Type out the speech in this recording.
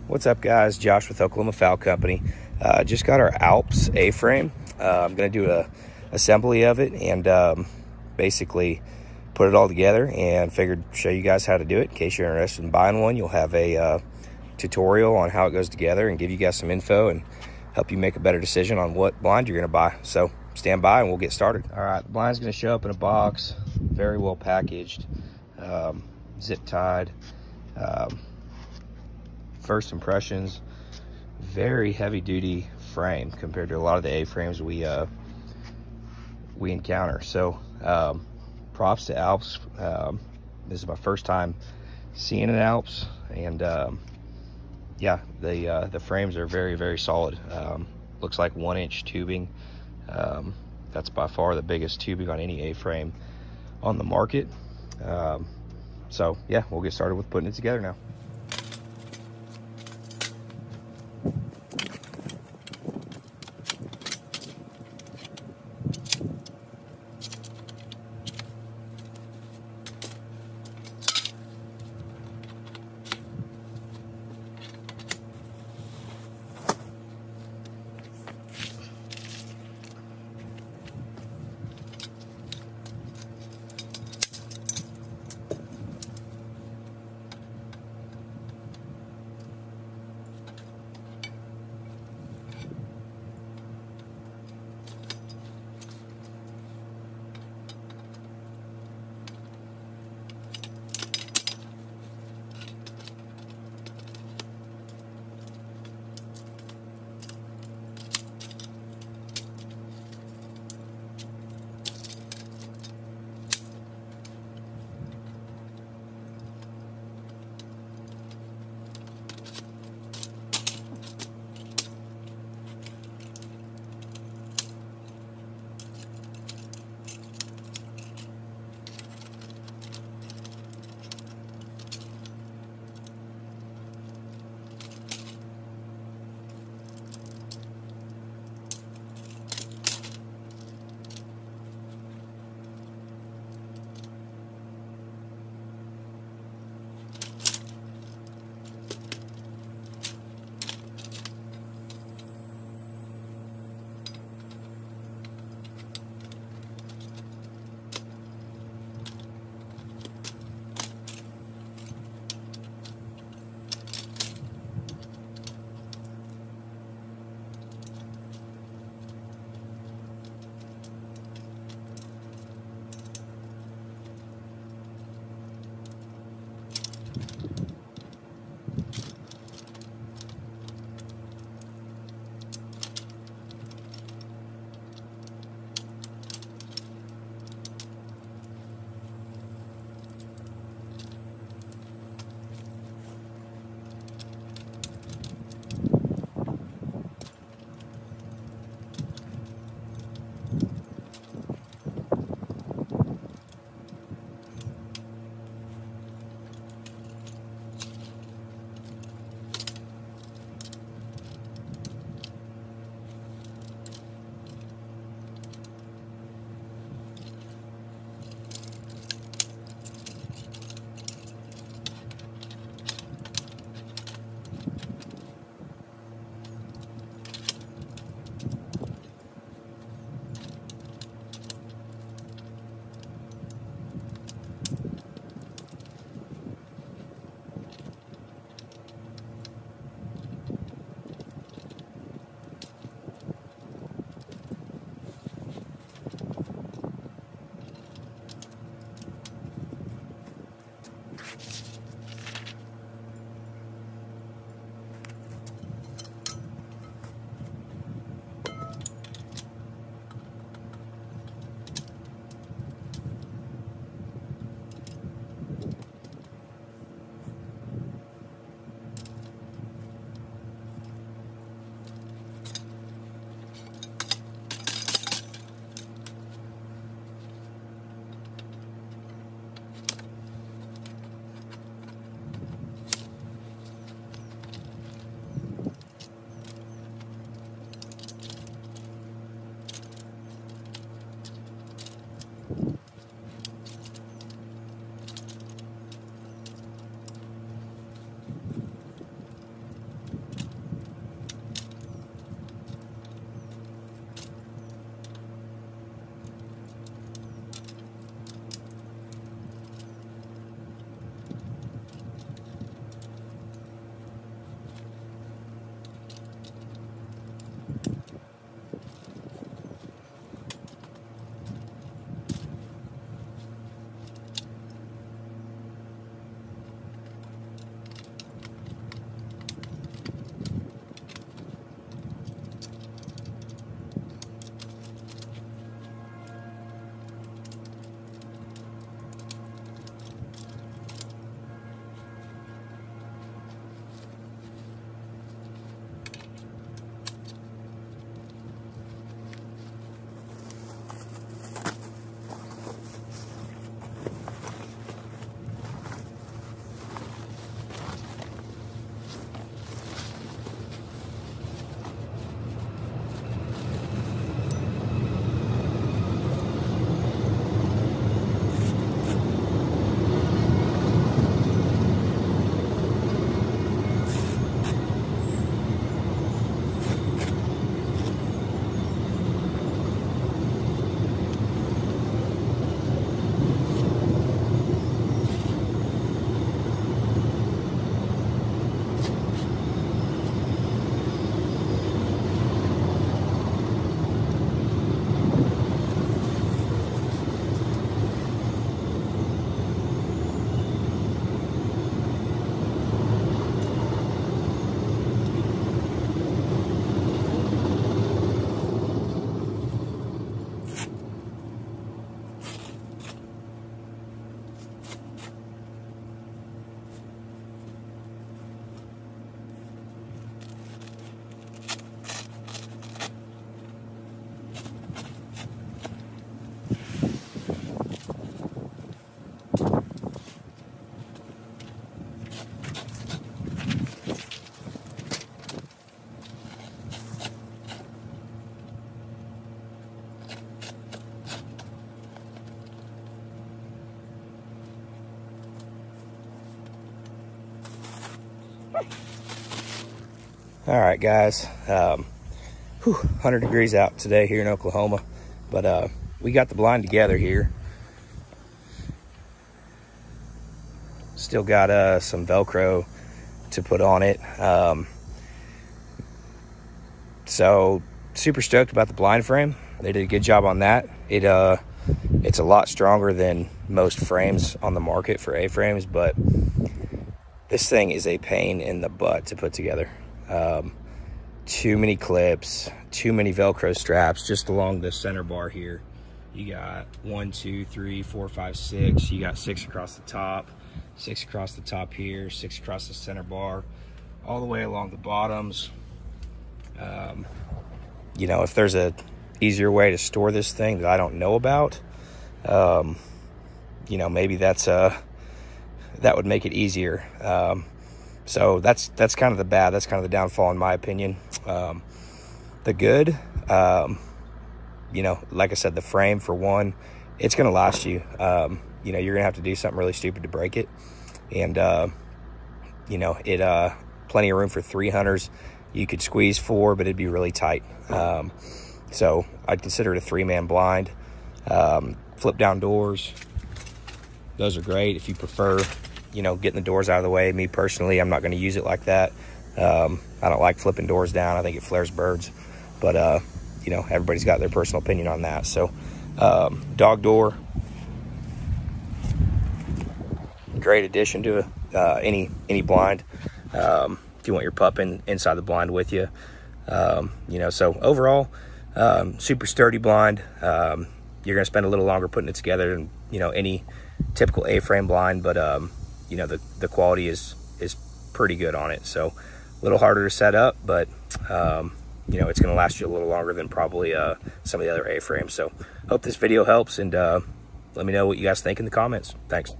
What's up, guys? Josh with Oklahoma Fowl Company. Just got our Alps A-frame. I'm going to do a assembly of it and basically put it all together, and figured show you guys how to do it. In case you're interested in buying one, you'll have a tutorial on how it goes together and give you guys some info and help you make a better decision on what blind you're going to buy. So stand by and we'll get started. All right, the blind's going to show up in a box, very well packaged, zip tied. First impressions, very heavy duty frame compared to a lot of the A-frames we encounter. So props to Alps. This is my first time seeing an Alps, and yeah, the frames are very, very solid. Looks like 1-inch tubing. That's by far the biggest tubing on any A-frame on the market. So yeah, we'll get started with putting it together now. All right, guys. 100 degrees out today here in Oklahoma, but we got the blind together here. Still got some Velcro to put on it. So super stoked about the blind frame. They did a good job on that. It's a lot stronger than most frames on the market for A-frames, but this thing is a pain in the butt to put together. Too many clips, too many Velcro straps just along the center bar here. You got 1, 2, 3, 4, 5, 6. You got 6 across the top, 6 across the top here, 6 across the center bar, all the way along the bottoms. You know, if there's a easier way to store this thing that I don't know about, you know, maybe that would make it easier. So that's kind of the bad, that's kind of the downfall in my opinion. The good, you know, like I said, the frame, for one, it's going to last you. You know, you're going to have to do something really stupid to break it. And, you know, plenty of room for 3 hunters. You could squeeze 4, but it'd be really tight. So I'd consider it a 3-man blind. Flip down doors, those are great if you prefer, you know, getting the doors out of the way. Me personally, I'm not going to use it like that. I don't like flipping doors down. I think it flares birds, but you know, everybody's got their personal opinion on that. So dog door, great addition to any blind. If you want your pup inside the blind with you, you know, so overall, super sturdy blind. You're going to spend a little longer putting it together than, you know, any typical A-frame blind, but you know, the quality is pretty good on it. So a little harder to set up, but you know, it's going to last you a little longer than probably some of the other A-frames. So hope this video helps, and let me know what you guys think in the comments. Thanks.